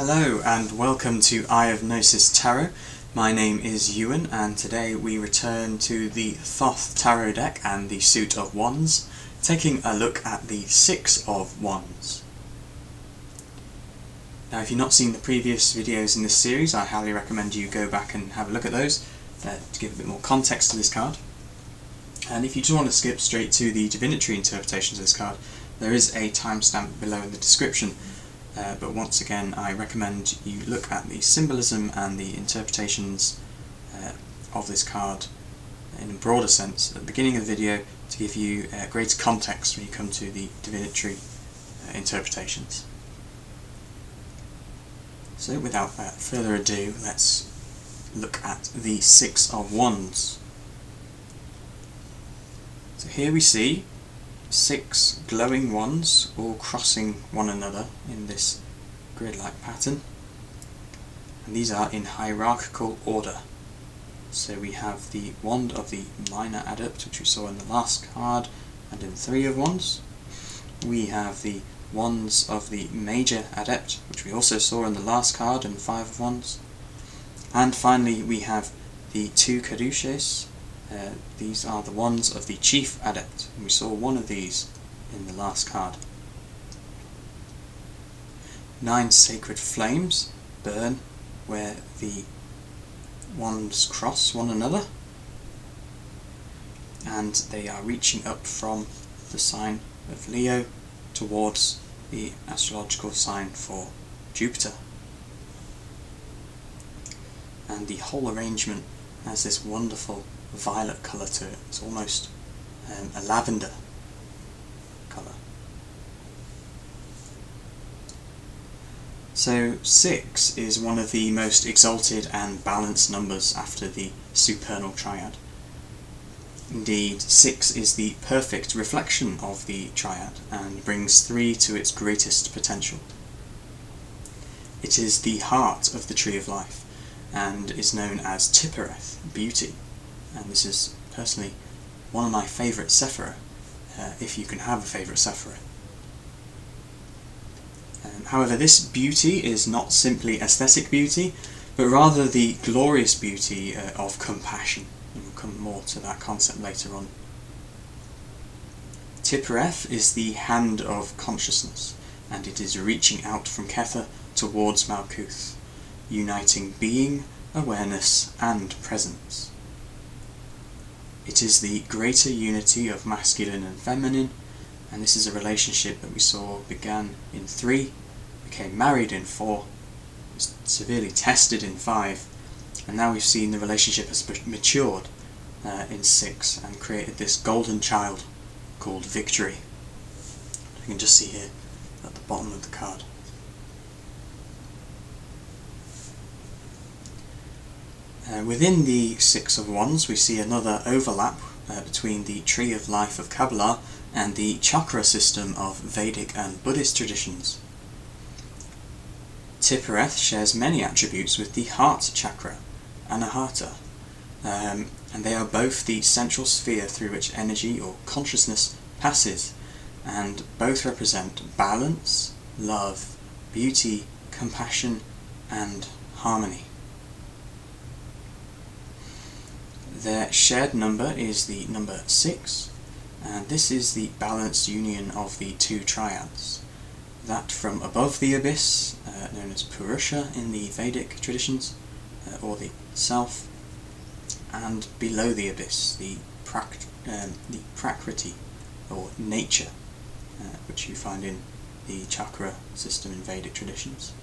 Hello and welcome to Eye of Gnosis Tarot. My name is Ewan and today we return to the Thoth Tarot deck and the Suit of Wands, taking a look at the Six of Wands. Now if you've not seen the previous videos in this series, I highly recommend you go back and have a look at those to give a bit more context to this card. And if you just want to skip straight to the Divinatory Interpretations of this card, there is a timestamp below in the description. But once again, I recommend you look at the symbolism and the interpretations of this card in a broader sense at the beginning of the video to give you greater context when you come to the Divinatory Interpretations. So without further ado, let's look at the Six of Wands. So here we see six glowing wands all crossing one another in this grid-like pattern, and these are in hierarchical order. So we have the wand of the Minor Adept, which we saw in the last card and in Three of Wands. We have the wands of the Major Adept, which we also saw in the last card and Five of Wands. And finally we have the two caduceus. These are the wands of the Chief Adept, and we saw one of these in the last card. 9 sacred flames burn where the wands cross one another, and they are reaching up from the sign of Leo towards the astrological sign for Jupiter. And the whole arrangement has this wonderful violet colour to it. It's almost a lavender colour. So 6 is one of the most exalted and balanced numbers after the supernal triad. Indeed, 6 is the perfect reflection of the triad and brings 3 to its greatest potential. It is the heart of the Tree of Life and is known as Tippereth, beauty. And this is personally one of my favourite Sephira, if you can have a favourite Sephira. However, this beauty is not simply aesthetic beauty, but rather the glorious beauty of compassion. And we'll come more to that concept later on. Tippereth is the hand of consciousness, and it is reaching out from Kether towards Malkuth, uniting being, awareness, and presence. It is the greater unity of masculine and feminine, and this is a relationship that we saw began in 3, became married in 4, was severely tested in 5, and now we've seen the relationship has matured in 6 and created this golden child called Victory. You can just see here at the bottom of the card. Within the Six of Wands we see another overlap between the Tree of Life of Kabbalah and the chakra system of Vedic and Buddhist traditions. Tippereth shares many attributes with the heart chakra, Anahata, and they are both the central sphere through which energy or consciousness passes, and both represent balance, love, beauty, compassion, and harmony. Their shared number is the number 6, and this is the balanced union of the two triads. That from above the abyss, known as Purusha in the Vedic traditions, or the self, and below the abyss, the Prakriti, or nature, which you find in the chakra system in Vedic traditions.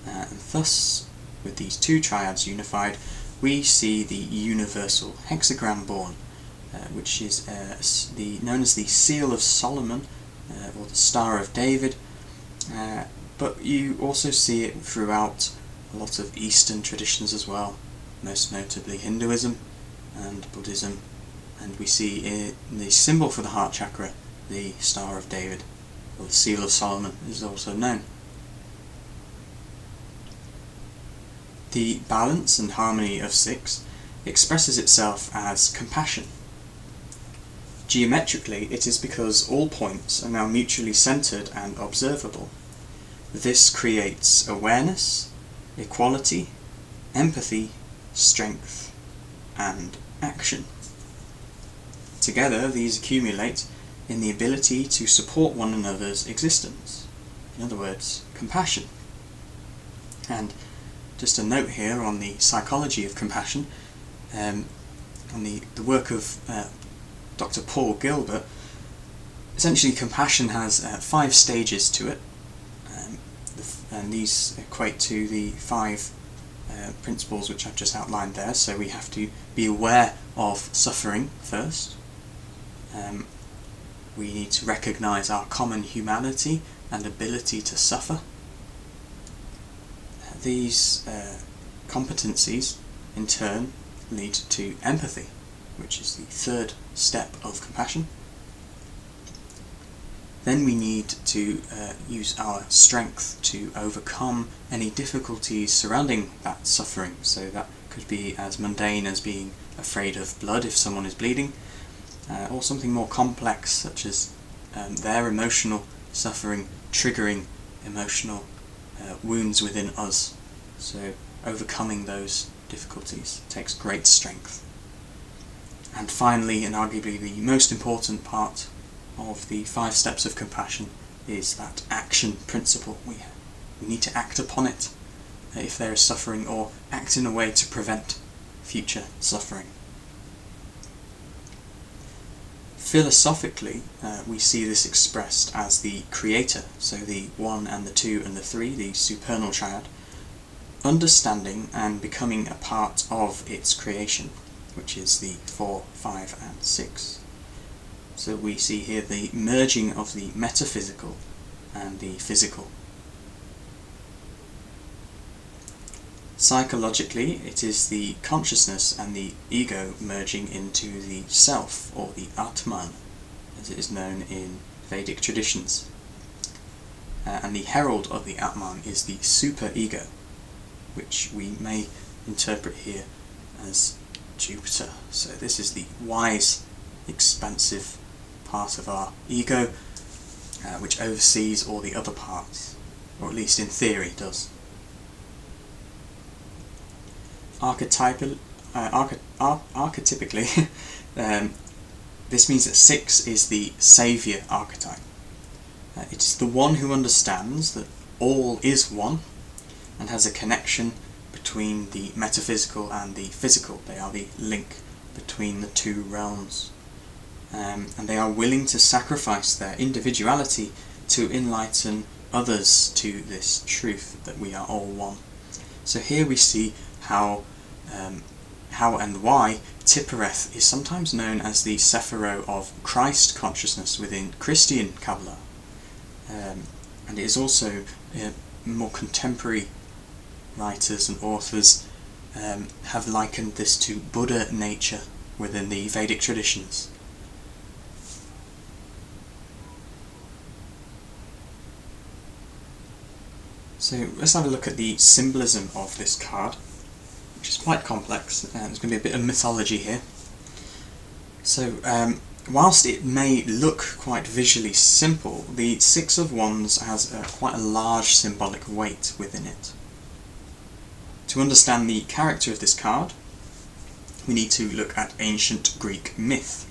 And thus, with these two triads unified, we see the universal hexagram born, which is known as the Seal of Solomon, or the Star of David, but you also see it throughout a lot of Eastern traditions as well, most notably Hinduism and Buddhism, and we see in the symbol for the heart chakra, the Star of David, or the Seal of Solomon is also known. The balance and harmony of 6 expresses itself as compassion. Geometrically, it is because all points are now mutually centred and observable. This creates awareness, equality, empathy, strength, and action. Together, these accumulate in the ability to support one another's existence. In other words, compassion. And just a note here on the psychology of compassion, on the work of Dr. Paul Gilbert. Essentially, compassion has 5 stages to it, and these equate to the 5 principles which I've just outlined there. So we have to be aware of suffering first. We need to recognise our common humanity and ability to suffer. These competencies, in turn, lead to empathy, which is the 3rd step of compassion. Then we need to use our strength to overcome any difficulties surrounding that suffering. So that could be as mundane as being afraid of blood if someone is bleeding, or something more complex such as their emotional suffering triggering emotional wounds within us. So overcoming those difficulties takes great strength. And finally, and arguably the most important part of the 5 steps of compassion, is that action principle. We need to act upon it if there is suffering, or act in a way to prevent future suffering. Philosophically, we see this expressed as the creator, so the 1 and the 2 and the 3, the supernal triad, understanding and becoming a part of its creation, which is the 4, 5 and 6. So we see here the merging of the metaphysical and the physical. Psychologically, it is the consciousness and the ego merging into the self, or the Atman, as it is known in Vedic traditions. And the herald of the Atman is the superego, which we may interpret here as Jupiter. So this is the wise, expansive part of our ego, which oversees all the other parts, or at least in theory does. Archetypically, this means that 6 is the saviour archetype. It is the one who understands that all is one and has a connection between the metaphysical and the physical. They are the link between the 2 realms. And they are willing to sacrifice their individuality to enlighten others to this truth that we are all one. So here we see how and why Tiphereth is sometimes known as the Sephiro of Christ consciousness within Christian Kabbalah. And it is also more contemporary writers and authors have likened this to Buddha nature within the Vedic traditions. So let's have a look at the symbolism of this card, which is quite complex. There's going to be a bit of mythology here. So whilst it may look quite visually simple, the 6 of Wands has quite a large symbolic weight within it. To understand the character of this card, we need to look at ancient Greek myth.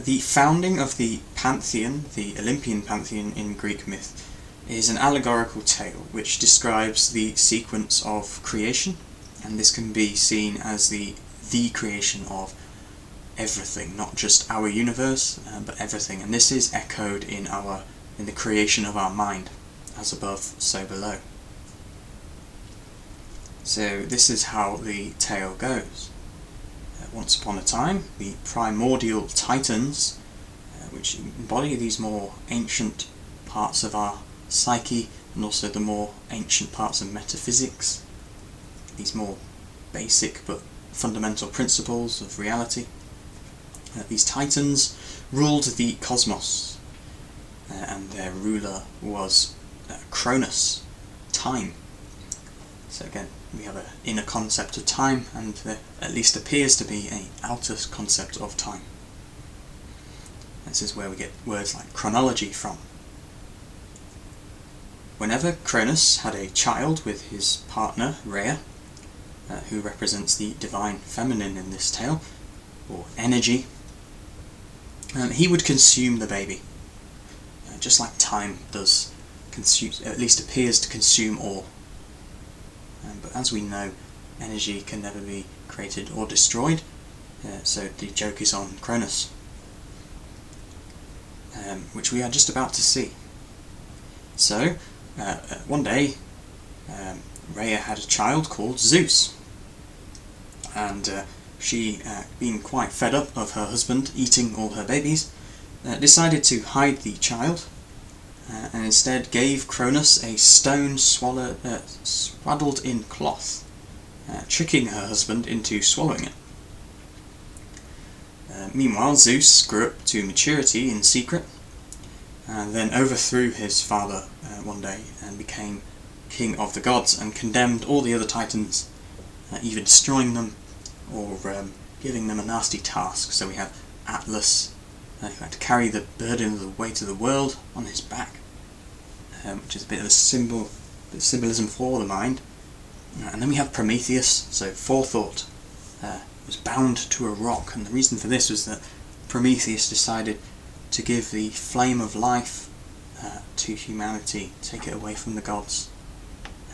The founding of the pantheon, the Olympian pantheon in Greek myth, is an allegorical tale which describes the sequence of creation, and this can be seen as the creation of everything, not just our universe, but everything. And this is echoed in the creation of our mind, as above, so below. So this is how the tale goes. Once upon a time, the primordial titans, which embody these more ancient parts of our psyche, and also the more ancient parts of metaphysics, these more basic but fundamental principles of reality. These titans ruled the cosmos, and their ruler was Cronus, time. So again, we have an inner concept of time, and there at least appears to be an outer concept of time. This is where we get words like chronology from. whenever Cronus had a child with his partner Rhea, who represents the divine feminine in this tale, or energy, he would consume the baby, just like time does, at least appears to consume all. But as we know, energy can never be created or destroyed, so the joke is on Cronus, which we are just about to see. So, one day, Rhea had a child called Zeus, and she, being quite fed up of her husband eating all her babies, decided to hide the child, and instead gave Cronus a stone swaddled in cloth, tricking her husband into swallowing it. Meanwhile, Zeus grew up to maturity in secret, and then overthrew his father one day and became king of the gods, and condemned all the other titans, either destroying them or giving them a nasty task. So we have Atlas, who had to carry the burden of the weight of the world on his back, which is a bit of a symbolism for the mind. And then we have Prometheus, so forethought, was bound to a rock, and the reason for this was that Prometheus decided to give the flame of life to humanity, take it away from the gods.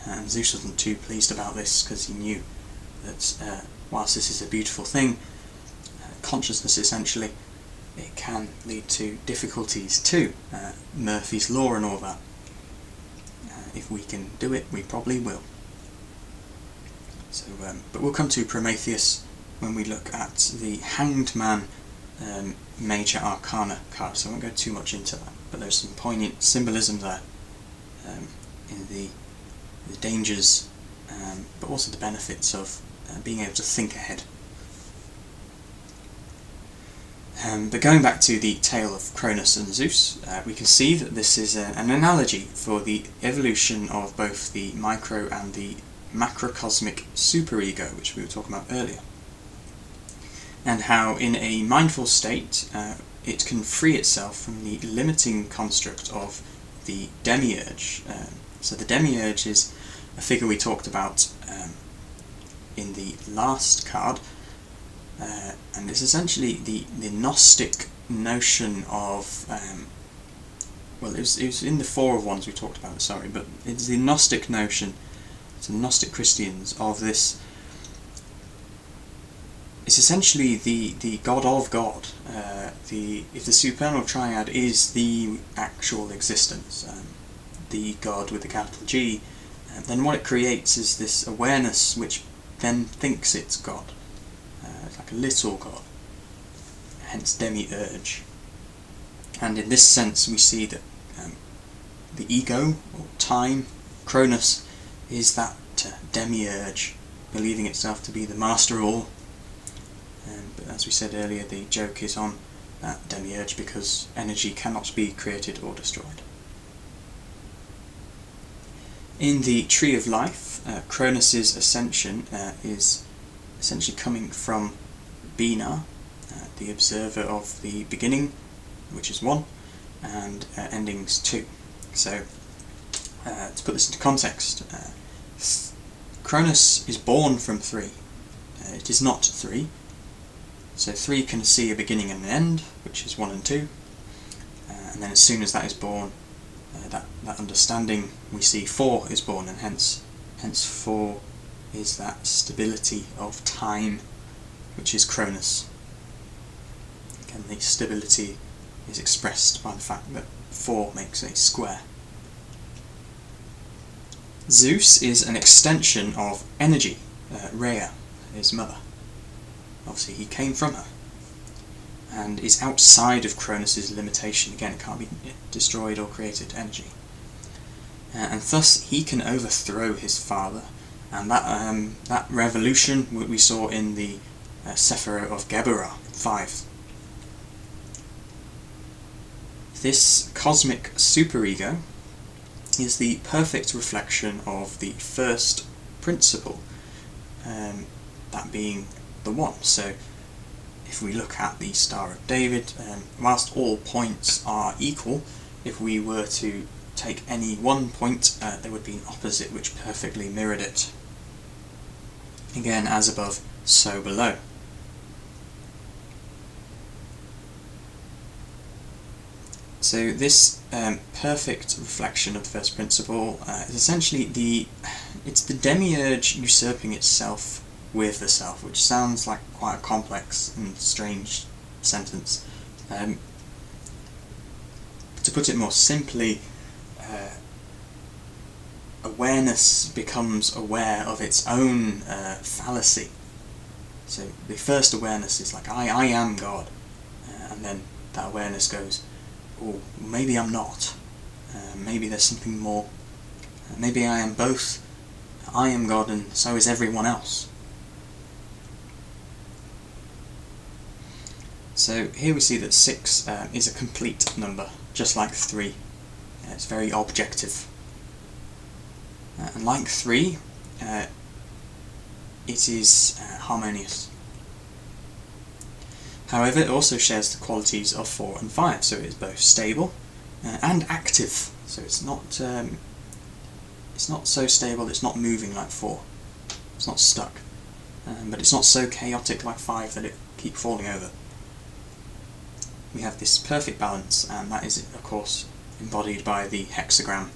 And Zeus wasn't too pleased about this, because he knew that whilst this is a beautiful thing, consciousness essentially, it can lead to difficulties too, Murphy's Law and all that. If we can do it, we probably will. So, but we'll come to Prometheus when we look at the Hanged Man Major Arcana card, so I won't go too much into that, but there's some poignant symbolism there in the dangers, but also the benefits of being able to think ahead. But going back to the tale of Cronus and Zeus, we can see that this is an analogy for the evolution of both the micro and the macrocosmic superego, which we were talking about earlier, and how in a mindful state it can free itself from the limiting construct of the demiurge. So the demiurge is a figure we talked about in the last card, and it's essentially the Gnostic notion of, well, it was in the Four of Wands we talked about it, sorry, but it's the Gnostic notion, it's the Gnostic Christians, of this. It's essentially the God of God. If the supernal triad is the actual existence, the God with the capital G, then what it creates is this awareness which then thinks it's God. It's like a little God, hence demiurge. And in this sense we see that the ego, or time, Cronus, is that demiurge, believing itself to be the master of all. But as we said earlier, the joke is on that demiurge because energy cannot be created or destroyed. In the Tree of Life, Cronus's ascension is essentially coming from Bina, the observer of the beginning, which is 1, and endings 2. So, to put this into context, Cronus is born from 3. It is not 3. So 3 can see a beginning and an end, which is 1 and 2. And then as soon as that is born, that understanding, we see 4 is born, and hence 4 is that stability of time, which is Cronus. Again, the stability is expressed by the fact that 4 makes a square. Zeus is an extension of energy, Rhea, his mother. Obviously he came from her, and is outside of Cronus's limitation. Again, it can't be destroyed or created energy. And thus he can overthrow his father, and that revolution we saw in the Sephirah of Geburah 5. This cosmic superego is the perfect reflection of the first principle, that being the one. So if we look at the Star of David, whilst all points are equal, if we were to take any one point, there would be an opposite which perfectly mirrored it. Again, as above, so below. So this perfect reflection of the first principle is essentially it's the demiurge usurping itself with the self, which sounds like quite a complex and strange sentence. To put it more simply, awareness becomes aware of its own fallacy. So the first awareness is like, I am God, and then that awareness goes, oh, maybe I'm not, maybe there's something more, maybe I am both, I am God and so is everyone else. So here we see that 6 is a complete number, just like 3. It's very objective. And like 3, it is harmonious. However, it also shares the qualities of 4 and 5, so it is both stable and active. So it's not so stable, it's not moving like 4. It's not stuck. But it's not so chaotic like 5 that it keeps falling over. We have this perfect balance, and that is, of course, embodied by the hexagram,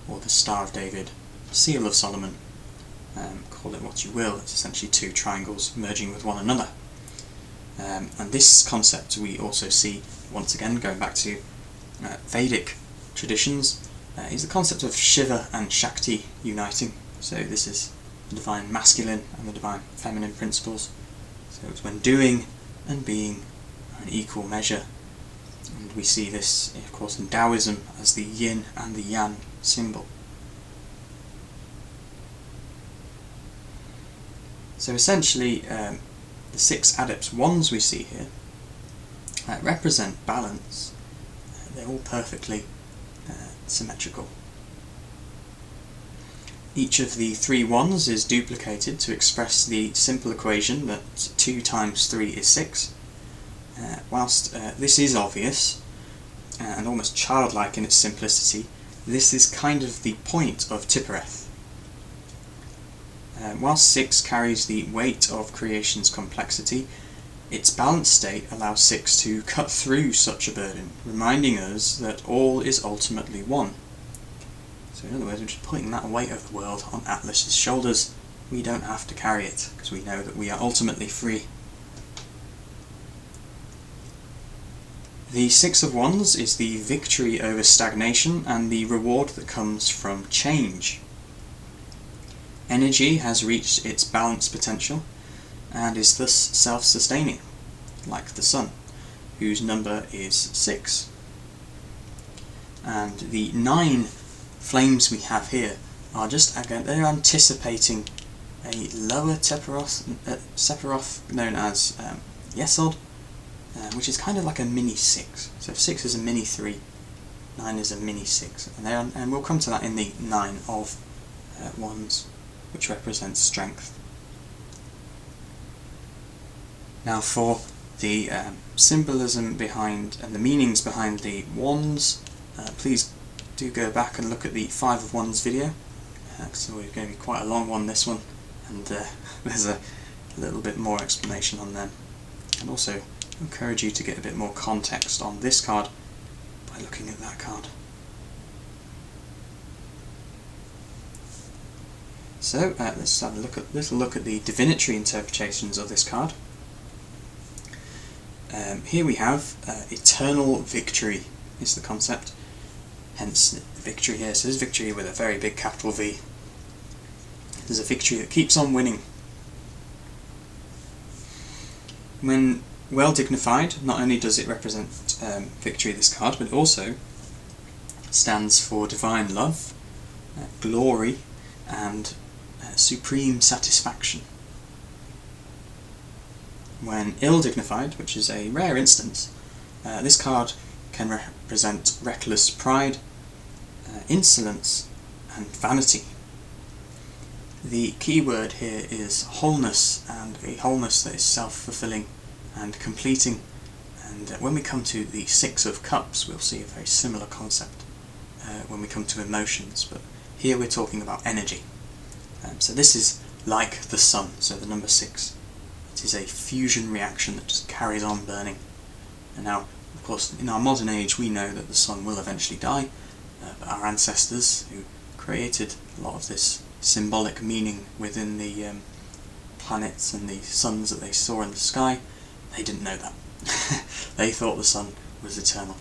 or the Star of David, Seal of Solomon. Call it what you will, it's essentially 2 triangles merging with one another. And this concept we also see, once again, going back to Vedic traditions, is the concept of Shiva and Shakti uniting. So this is the divine masculine and the divine feminine principles. So it's when doing and being are an equal measure. And we see this, of course, in Taoism as the yin and the yang symbol. So essentially, the 6 adept wands we see here represent balance. They're all perfectly symmetrical. Each of the 3 wands is duplicated to express the simple equation that 2 times 3 is 6. Whilst this is obvious and almost childlike in its simplicity, this is kind of the point of Tippereth. Whilst 6 carries the weight of creation's complexity, its balanced state allows 6 to cut through such a burden, reminding us that all is ultimately one. So in other words, we're just putting that weight of the world on Atlas's shoulders. We don't have to carry it, because we know that we are ultimately free. The 6 of Wands is the victory over stagnation and the reward that comes from change. Energy has reached its balanced potential and is thus self-sustaining, like the sun, whose number is 6. And the 9 flames we have here are just, again, they're anticipating a lower Sephiroth known as Yesod, which is kind of like a mini 6. So 6 is a mini 3, 9 is a mini 6, and we'll come to that in the 9 of Wands, which represents strength. Now for the symbolism behind and the meanings behind the wands, please do go back and look at the 5 of Wands video. So we're going to be quite a long one, this one, and there's a little bit more explanation on them. And also encourage you to get a bit more context on this card by looking at that card. So let's have a little look at the divinatory interpretations of this card. Here we have eternal victory is the concept, hence the victory here. So there's victory with a very big capital V. There's a victory that keeps on winning. When well dignified, not only does it represent victory, this card, but it also stands for divine love, glory, and supreme satisfaction. When ill-dignified, which is a rare instance, this card can represent reckless pride, insolence, and vanity. The key word here is wholeness, and a wholeness that is self-fulfilling and completing. And when we come to the 6 of Cups, we'll see a very similar concept. when we come to emotions, but here we're talking about energy. So this is like the sun, so the number 6. It is a fusion reaction that just carries on burning. And now, of course, in our modern age we know that the sun will eventually die, but our ancestors, who created a lot of this symbolic meaning within the planets and the suns that they saw in the sky, they didn't know that. They thought the sun was eternal,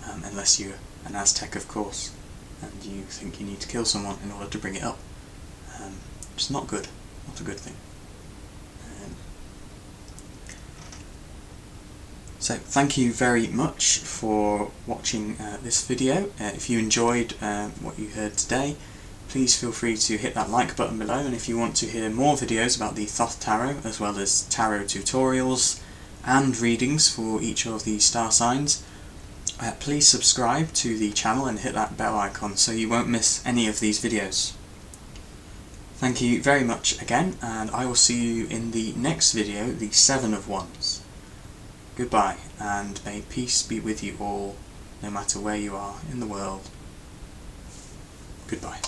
unless you're an Aztec, of course, and you think you need to kill someone in order to bring it up. It's not good, not a good thing. So thank you very much for watching this video. If you enjoyed what you heard today, please feel free to hit that like button below, and if you want to hear more videos about the Thoth Tarot, as well as tarot tutorials and readings for each of the star signs, please subscribe to the channel and hit that bell icon so you won't miss any of these videos. Thank you very much again, and I will see you in the next video, the 7 of Wands. Goodbye, and may peace be with you all, no matter where you are in the world. Goodbye.